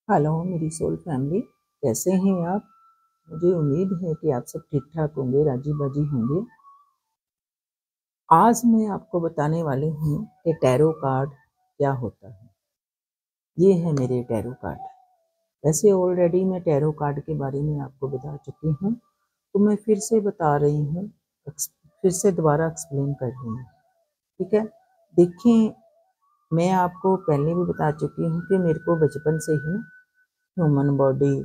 Hello मेरी soul family, कैसे हैं आप। मुझे उम्मीद है कि आप सब ठीक ठाक होंगे, राजी बाजी होंगे। आज मैं आपको बताने वाली हूँ कि टैरो कार्ड क्या होता है। ये है मेरे टैरो कार्ड। वैसे ऑलरेडी मैं टैरो कार्ड के बारे में आपको बता चुकी हूँ, तो मैं फिर से बता रही हूँ, फिर से दोबारा एक्सप्लेन कर रही हूँ। ठीक है, देखिए, मैं आपको पहले भी बता चुकी हूँ कि मेरे को बचपन से ही ह्यूमन बॉडी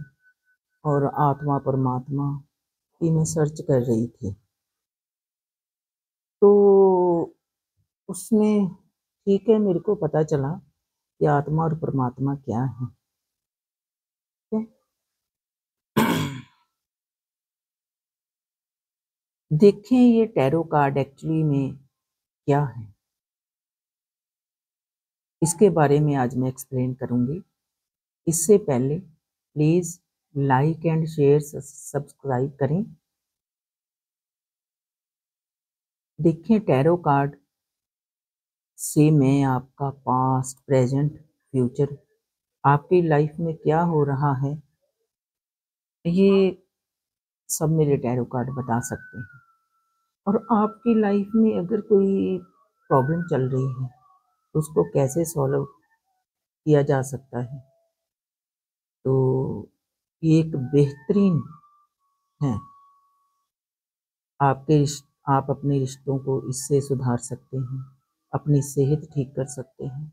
और आत्मा परमात्मा की मैं सर्च कर रही थी। तो उसमें ठीक है, मेरे को पता चला कि आत्मा और परमात्मा क्या है। ठीक है? देखें, ये टैरो कार्ड एक्चुअली में क्या है, इसके बारे में आज मैं एक्सप्लेन करूंगी। इससे पहले please like and share subscribe करें। देखें, टैरो कार्ड से मैं आपका पास्ट, प्रेजेंट, फ्यूचर, आपकी लाइफ में क्या हो रहा है, ये सब मेरे टैरो कार्ड बता सकते हैं। और आपकी लाइफ में अगर कोई प्रॉब्लम चल रही है तो उसको कैसे सॉल्व किया जा सकता है, तो ये एक बेहतरीन है। आप अपने रिश्तों को इससे सुधार सकते हैं, अपनी सेहत ठीक कर सकते हैं।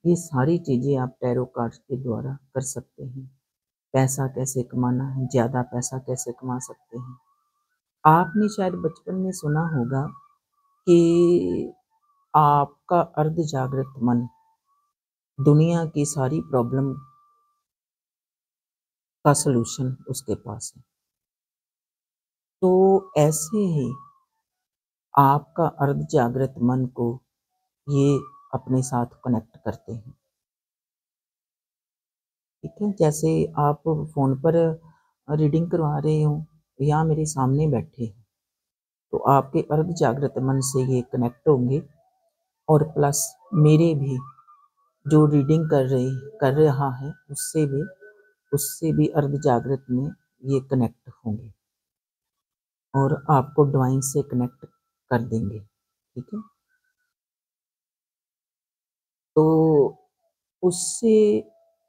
ये सारी चीज़ें आप टैरो कार्ड्स के द्वारा कर सकते हैं। पैसा कैसे कमाना है, ज़्यादा पैसा कैसे कमा सकते हैं। आपने शायद बचपन में सुना होगा कि आपका अर्ध जागृत मन दुनिया की सारी प्रॉब्लम का सलूशन उसके पास है। तो ऐसे ही आपका अर्ध जागृत मन को ये अपने साथ कनेक्ट करते हैं। ठीक है, जैसे आप फोन पर रीडिंग करवा रहे हो या मेरे सामने बैठे हो, तो आपके अर्ध जागृत मन से ये कनेक्ट होंगे, और प्लस मेरे भी जो रीडिंग कर रहा है उससे भी अर्ध जागृत में ये कनेक्ट होंगे और आपको डिवाइन से कनेक्ट कर देंगे। ठीक है, तो उससे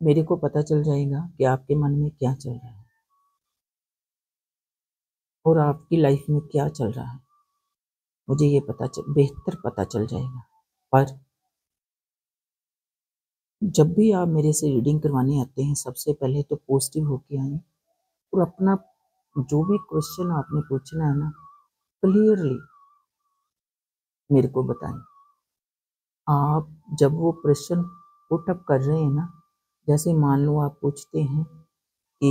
मेरे को पता चल जाएगा कि आपके मन में क्या चल रहा है और आपकी लाइफ में क्या चल रहा है। मुझे ये बेहतर पता चल जाएगा। पर जब भी आप मेरे से रीडिंग करवाने आते हैं, सबसे पहले तो पॉजिटिव होके आए और अपना जो भी क्वेश्चन आपने पूछना है ना, क्लियरली मेरे को बताएं। आप जब वो प्रश्न पुट अप कर रहे हैं ना, जैसे मान लो आप पूछते हैं कि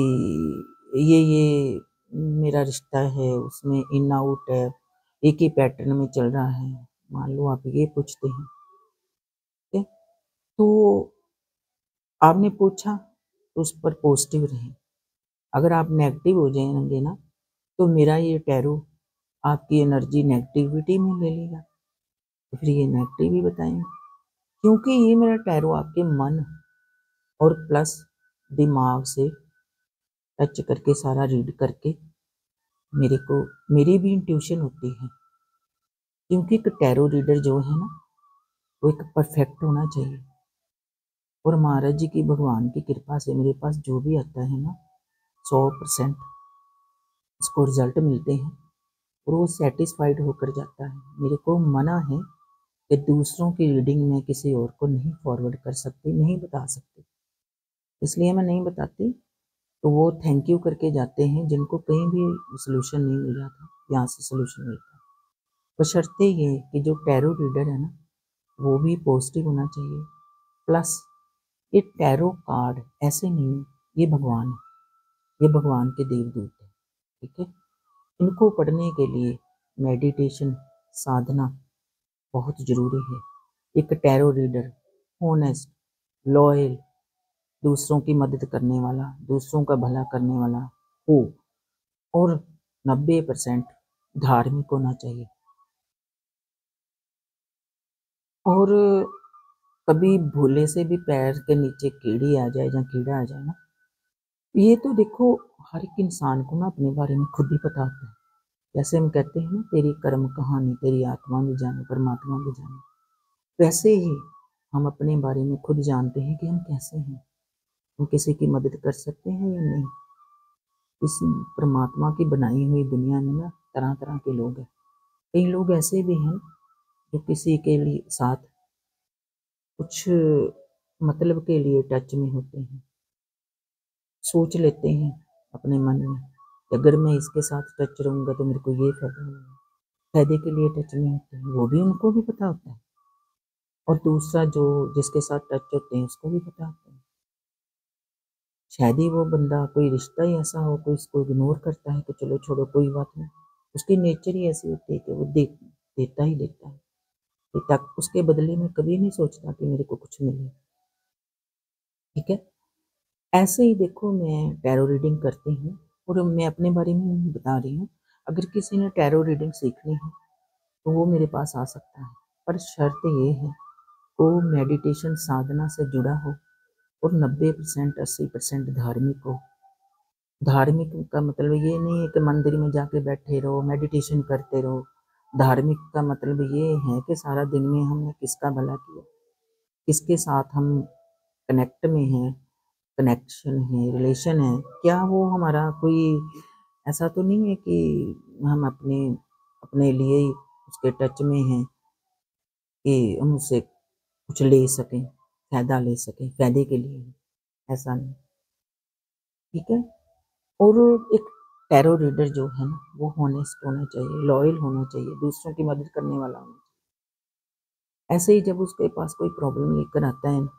ये मेरा रिश्ता है, उसमें इन आउट है, एक ही पैटर्न में चल रहा है, मान लो आप ये पूछते हैं। ठीक है, तो आपने पूछा तो उस पर पॉजिटिव रहे। अगर आप नेगेटिव हो जाएंगे ना, तो मेरा ये टैरो आपकी एनर्जी नेगेटिविटी में ले लेगा, तो फिर ये नेगेटिव ही बताएंगे। क्योंकि ये मेरा टैरो आपके मन और प्लस दिमाग से टच करके, सारा रीड करके मेरे को, मेरी भी इंट्यूशन होती है। क्योंकि एक टैरो रीडर जो है ना, वो एक परफेक्ट होना चाहिए। और महाराज जी की, भगवान की कृपा से मेरे पास जो भी आता है ना, 100% उसको रिजल्ट मिलते हैं और वो सेटिस्फाइड होकर जाता है। मेरे को मना है कि दूसरों की रीडिंग में किसी और को नहीं फॉरवर्ड कर सकती, नहीं बता सकती, इसलिए मैं नहीं बताती। तो वो थैंक यू करके जाते हैं जिनको कहीं भी सोल्यूशन नहीं मिल रहा था, यहाँ से सोल्यूशन मिलता है। बशर्ते ये कि जो टैरो रीडर है ना, वो भी पॉजिटिव होना चाहिए। प्लस ये टैरो कार्ड ऐसे नहीं है, ये भगवान है, ये भगवान के देवदूत है। ठीक है, इनको पढ़ने के लिए मेडिटेशन, साधना बहुत जरूरी है। एक टैरो रीडर होनेस्ट, लॉयल, दूसरों की मदद करने वाला, दूसरों का भला करने वाला हो, और 90% धार्मिक होना चाहिए। और कभी भूले से भी पैर के नीचे कीड़ी आ जाए या कीड़ा आ जाए ना, ये तो देखो हर एक इंसान को ना अपने बारे में खुद ही पता होता है। जैसे हम कहते हैं ना, तेरी कर्म कहानी तेरी आत्मा भी जाने परमात्मा भी जाने, वैसे ही हम अपने बारे में खुद जानते हैं कि हम कैसे हैं, हम किसी की मदद कर सकते हैं या नहीं। इस परमात्मा की बनाई हुई दुनिया में ना तरह तरह के लोग हैं। कई लोग ऐसे भी हैं जो किसी के लिए साथ कुछ मतलब के लिए टच में होते हैं, सोच लेते हैं अपने मन में कि अगर मैं इसके साथ टच रहूँगा तो मेरे को ये फायदा होगा, फायदे के लिए टच में होते हैं, वो भी उनको भी पता होता है। और दूसरा जो जिसके साथ टच होते हैं उसको भी पता होता है। शायद ही वो बंदा कोई रिश्ता ही ऐसा हो, कोई इसको इग्नोर करता है कि चलो छोड़ो कोई बात नहीं, उसकी नेचर ही ऐसी होती है कि वो देता ही देता है, कि तक उसके बदले में कभी नहीं सोचता कि मेरे को कुछ मिले। ठीक है, ऐसे ही देखो मैं टैरो रीडिंग करती हूँ और मैं अपने बारे में बता रही हूँ। अगर किसी ने टैरो रीडिंग सीखनी है तो वो मेरे पास आ सकता है, पर शर्त ये है वो मेडिटेशन साधना से जुड़ा हो और 90% 80% धार्मिक हो। धार्मिक का मतलब ये नहीं है कि मंदिर में जाके बैठे रहो मेडिटेशन करते रहो। धार्मिक का मतलब ये है कि सारा दिन में हमने किसका भला किया, किसके साथ हम कनेक्ट में हैं, कनेक्शन है, रिलेशन है, क्या वो हमारा कोई ऐसा तो नहीं है कि हम अपने अपने लिए ही उसके टच में हैं कि हम उससे कुछ ले सकें, फ़ायदा ले सकें, फ़ायदे के लिए, ऐसा नहीं। ठीक है? और एक टैरो रीडर जो है ना, वो हॉनेस्ट होना चाहिए, लॉयल होना चाहिए, दूसरों की मदद करने वाला होना चाहिए। ऐसे ही जब उसके पास कोई प्रॉब्लम लेकर आता है ना,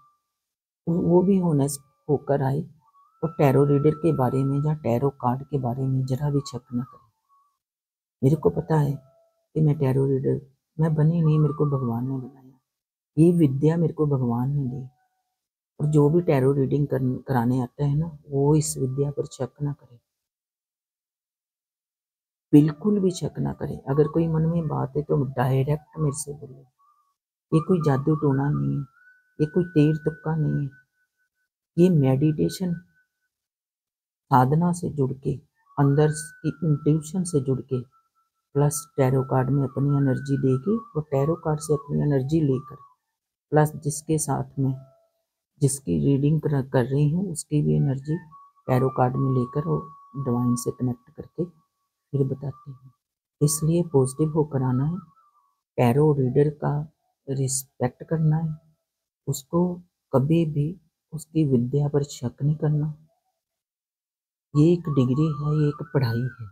वो भी हॉनेस्ट होकर आए और टैरो रीडर के बारे में या टैरो कार्ड के बारे में ज़रा भी शक ना करे। मेरे को पता है कि मैं टैरो रीडर मैं बनी नहीं, मेरे को भगवान ने बनाया। ये विद्या मेरे को भगवान ने दी। और जो भी टैरो रीडिंग कराने आता है ना, वो इस विद्या पर शक ना करे, बिल्कुल भी शक ना करे। अगर कोई मन में बात है तो डायरेक्ट मेरे से बोले। ये कोई जादू टोना नहीं है, ये कोई तीर तुक्का नहीं है, ये मेडिटेशन साधना से जुड़ के, अंदर की इंट्यूशन से जुड़ के, प्लस टैरो कार्ड में अपनी एनर्जी दे के और टैरो कार्ड से अपनी एनर्जी लेकर, प्लस जिसके साथ में जिसकी रीडिंग कर रही हूँ उसकी भी एनर्जी टैरो कार्ड में लेकर और डिवाइन से कनेक्ट करके फिर बताती हूँ। इसलिए पॉजिटिव होकर आना है, टैरो रीडर का रिस्पेक्ट करना है, उसको कभी भी उसकी विद्या पर शक नहीं करना। ये एक डिग्री है, ये एक पढ़ाई है,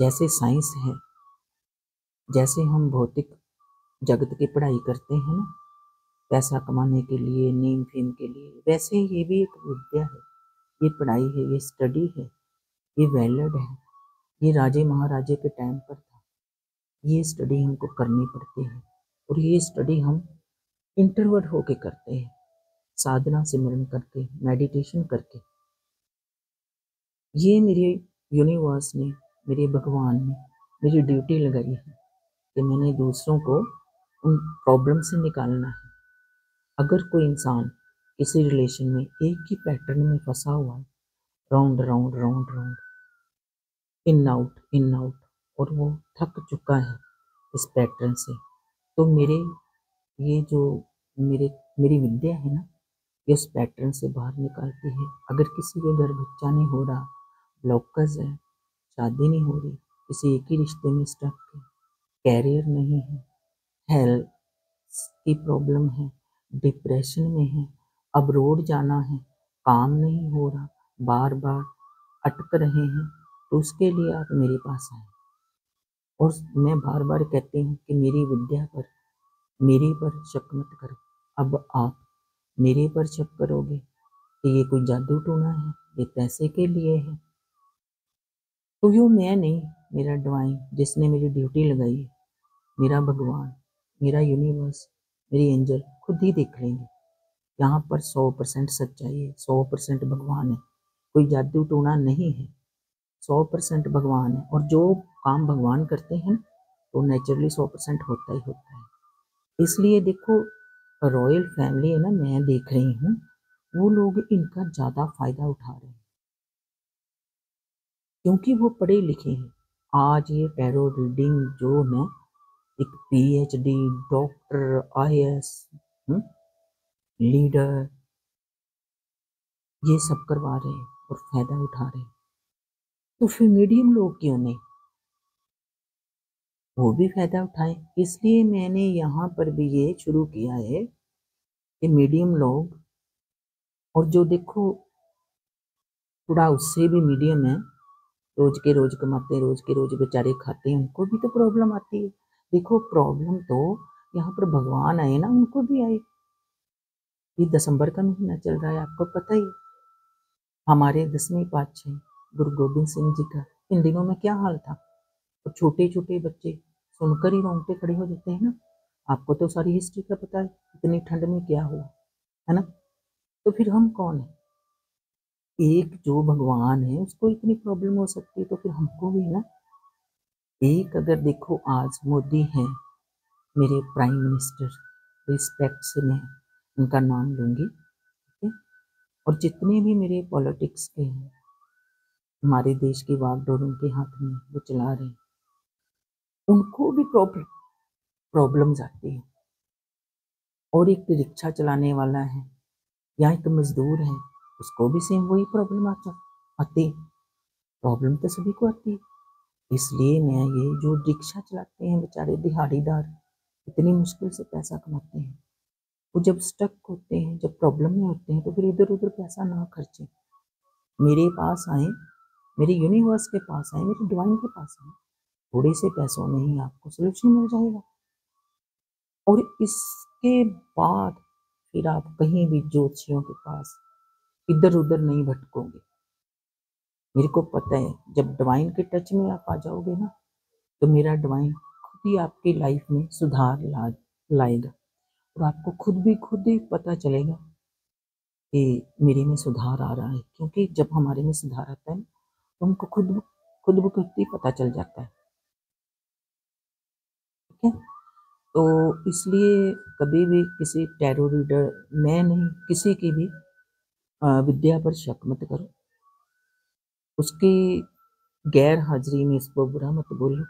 जैसे साइंस है, जैसे हम भौतिक जगत की पढ़ाई करते हैं ना, पैसा कमाने के लिए, नीम फेम के लिए, वैसे ये भी एक विद्या है, ये पढ़ाई है, ये स्टडी है, ये वैलिड है। ये राजे महाराजे के टाइम पर था, ये स्टडी हमको करनी पड़ती है और ये स्टडी हम इंट्रोवर्ट होके करते हैं, साधना सिमरन करके, मेडिटेशन करके। ये मेरे यूनिवर्स ने, मेरे भगवान ने मेरी ड्यूटी लगाई है कि मैंने दूसरों को उन प्रॉब्लम से निकालना है। अगर कोई इंसान किसी रिलेशन में एक ही पैटर्न में फंसा हुआ है, round round round round, in out, और वो थक चुका है इस पैटर्न से, तो ये जो मेरे मेरी विद्या है ना, ये उस पैटर्न से बाहर निकालती है। अगर किसी के घर बच्चा नहीं हो रहा, ब्लॉकर्स है, शादी नहीं हो रही, किसी एक ही रिश्ते में स्टक है, कैरियर नहीं है, हेल्थ की प्रॉब्लम है, डिप्रेशन में है, अब्रोड जाना है, काम नहीं हो रहा, बार बार अटक रहे हैं, तो उसके लिए आप मेरे पास आए। और मैं बार बार कहती हूँ कि मेरी विद्या पर, मेरे पर शक मत करो। अब आप मेरे पर शक करोगे कि ये कोई जादू टोना है, ये पैसे के लिए है, तो यूँ मैं नहीं, मेरा डिवाइन जिसने मेरी ड्यूटी लगाई है, मेरा भगवान, मेरा यूनिवर्स, मेरी एंजल खुद ही देख लेंगे। यहाँ पर 100% सच्चाई है, 100% भगवान है, कोई जादू टोना नहीं है, 100% भगवान है। और जो काम भगवान करते हैं तो नेचुरली 100% होता ही होता है। इसलिए देखो, रॉयल फैमिली है ना, मैं देख रही हूँ, वो लोग इनका ज़्यादा फ़ायदा उठा रहे हैं क्योंकि वो पढ़े लिखे हैं। आज ये टैरो रीडिंग जो है, एक पीएचडी, डॉक्टर, आईएएस, लीडर, ये सब करवा रहे हैं और फ़ायदा उठा रहे हैं। तो फिर मीडियम लोग क्यों नहीं, वो भी फ़ायदा उठाएं। इसलिए मैंने यहाँ पर भी ये शुरू किया है कि मीडियम लोग, और जो देखो थोड़ा उससे भी मीडियम है, रोज के रोज कमाते हैं, रोज के रोज बेचारे खाते हैं, उनको भी तो प्रॉब्लम आती है। देखो प्रॉब्लम तो यहाँ पर भगवान आए ना, उनको भी आए। ये दिसंबर का महीना चल रहा है, आपको पता ही। हमारे 10वें पातशाही गुरु गोबिंद सिंह जी का इन दिनों में क्या हाल था, और छोटे छोटे बच्चे सुनकर ही रोंगटे खड़े हो जाते हैं ना। आपको तो सारी हिस्ट्री का पता है, इतनी ठंड में क्या हुआ, है ना। तो फिर हम कौन है, एक जो भगवान है उसको इतनी प्रॉब्लम हो सकती है, तो फिर हमको भी ना। एक अगर देखो आज मोदी हैं मेरे प्राइम मिनिस्टर, रिस्पेक्ट से मैं उनका नाम लूँगी, ठीक है। और जितने भी मेरे पॉलिटिक्स के हैं, हमारे देश की वागडोर उनके हाथ में, वो चला रहे हैं, उनको भी प्रॉब्लम्स आती हैं। और एक रिक्शा चलाने वाला है या एक मजदूर है, उसको भी सेम वही प्रॉब्लम आती है। प्रॉब्लम तो सभी को आती है। इसलिए मैं ये जो रिक्शा चलाते हैं बेचारे दिहाड़ीदार, इतनी मुश्किल से पैसा कमाते हैं, वो जब स्टक होते हैं, जब प्रॉब्लम में होते हैं, तो फिर इधर उधर पैसा ना खर्चें, मेरे पास आए, मेरे यूनिवर्स के पास आए, मेरे डिवाइन के पास आए। थोड़े से पैसों में ही आपको सोल्यूशन मिल जाएगा। और इसके बाद फिर आप कहीं भी ज्योतिषियों के पास इधर उधर नहीं भटकोगे। मेरे को पता है जब डिवाइन के टच में आप आ जाओगे ना, तो मेरा डिवाइन खुद ही आपकी लाइफ में सुधार लाएगा, और आपको खुद ही पता चलेगा कि मेरे में सुधार आ रहा है। क्योंकि जब हमारे में सुधार आता है तो हमको खुद ब खुद ही पता चल जाता है, ठीक है। तो इसलिए कभी भी किसी टैरो रीडर, मैं नहीं, किसी की भी विद्या पर शक मत करो, उसकी गैर हाजिरी में इसको बुरा मत बोलो।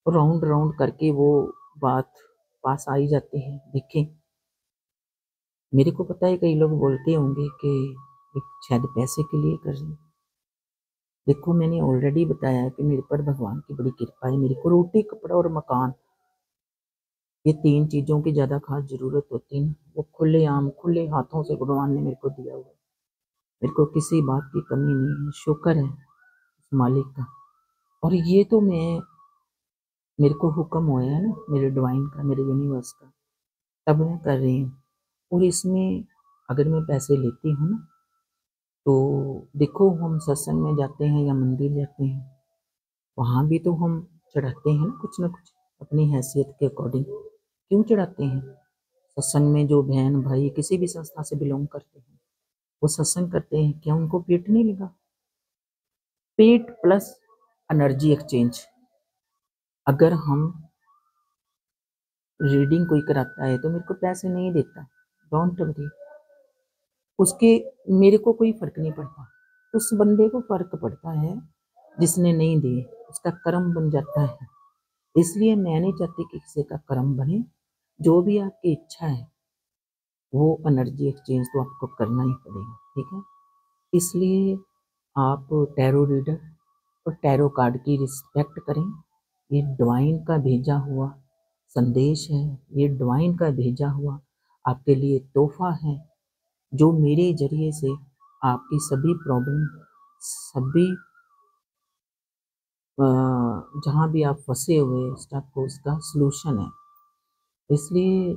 राउंड राउंड करके वो बात पास आई जाती है। देखें, मेरे को पता है कई लोग बोलते होंगे कि शायद पैसे के लिए कर रहे हैं। देखो मैंने ऑलरेडी बताया है कि मेरे पर भगवान की बड़ी कृपा है। मेरे को रोटी, कपड़ा और मकान, ये 3 चीज़ों की ज़्यादा खास ज़रूरत होती है ना, वो खुले आम खुले हाथों से भगवान ने मेरे को दिया हुआ है। मेरे को किसी बात की कमी नहीं है, शुक्र है उस मालिक का। और ये तो मेरे को हुक्म हुआ है ना मेरे डिवाइन का, मेरे यूनिवर्स का, तब मैं कर रही हूँ। और इसमें अगर मैं पैसे लेती हूँ ना, तो देखो हम सत्संग में जाते हैं या मंदिर जाते हैं, वहाँ भी तो हम चढ़ाते हैं ना कुछ अपनी हैसियत के अकॉर्डिंग। क्यों चढ़ाते हैं? सत्संग में जो बहन भाई किसी भी संस्था से बिलोंग करते हैं, वो सत्संग करते हैं, क्या उनको पेट नहीं लगा? पेट प्लस एनर्जी एक्सचेंज। अगर हम रीडिंग कोई कराता है तो मेरे को पैसे नहीं देता, डोंट वरी, उसके मेरे को कोई फर्क नहीं पड़ता, उस बंदे को फर्क पड़ता है जिसने नहीं दिए, उसका कर्म बन जाता है। इसलिए मैं नहीं चाहती कि किसी का कर्म बने। जो भी आपकी इच्छा है वो एनर्जी एक्सचेंज तो आपको करना ही पड़ेगा, ठीक है। इसलिए आप टैरो रीडर और टैरो कार्ड की रिस्पेक्ट करें। ये डिवाइन का भेजा हुआ संदेश है, ये डिवाइन का भेजा हुआ आपके लिए तोहफा है, जो मेरे जरिए से आपकी सभी प्रॉब्लम, सभी जहाँ भी आप फंसे हुए स्टक हो, उसका सलूशन है। इसलिए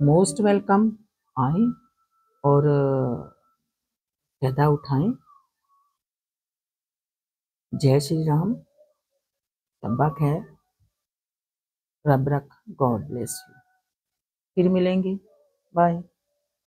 मोस्ट वेलकम, आए और फ़ायदा उठाएं। जय श्री राम, तब्बा खैर, रब रख, गॉड ब्लेस यू। फिर मिलेंगे, बाय।